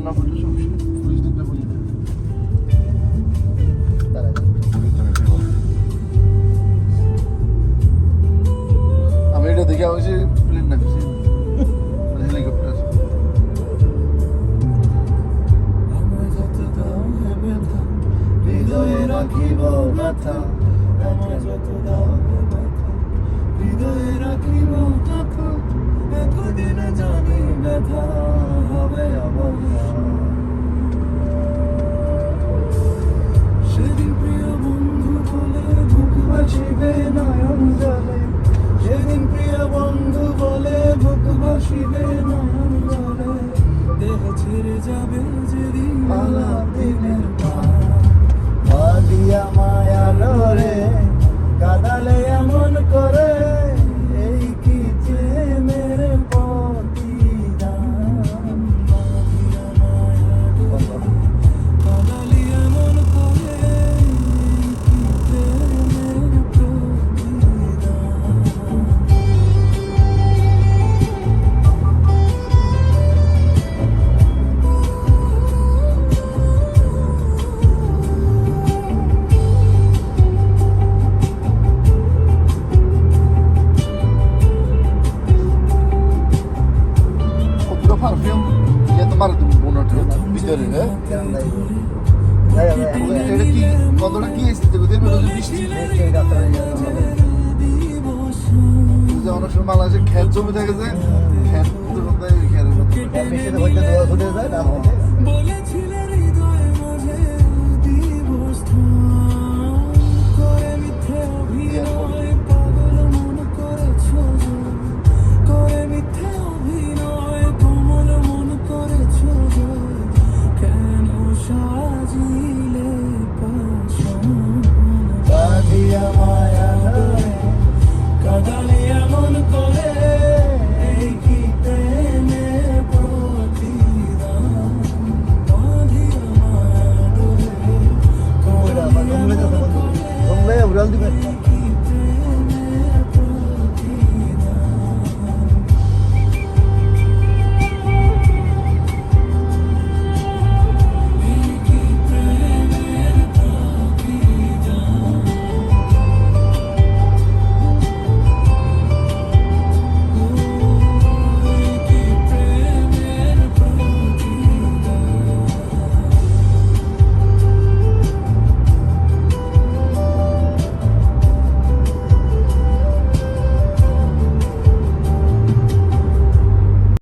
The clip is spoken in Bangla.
না করলে সমস্যা নেই। পুলিশ দেখলে বলি না। আমি এটা দেখে হয়েছে প্লেন নামছি হেলিকপ্টার। হৃদয়ে রাখিব ব্যথা, হৃদয়ে রাখিব কথা, একদিন জানি ব্যথা হবে অবসান। সেদিন প্রিয় বন্ধু বলে বুক ভাসিবে নয়ন জলে, সেদিন প্রিয় বন্ধু বলে বুক ভাসিবে নয়ন জলে, দেহ ছেড়ে যাবে যেদিন আলাপ দিনের দিয়া মায়া লরে কাদালে এমন করে, এই কি যে মেরে প্রতিদান। কাদালি এমন করে, এই কি যে মেরে প্রতিদান। পারফিউম ইয়ে তোমার বোনটার ভিতরে এটা কি কতটা কি এসেছে বৃষ্টি অনেক সময় বাংলাদেশে খেত জমি থাকে যে খেত খেত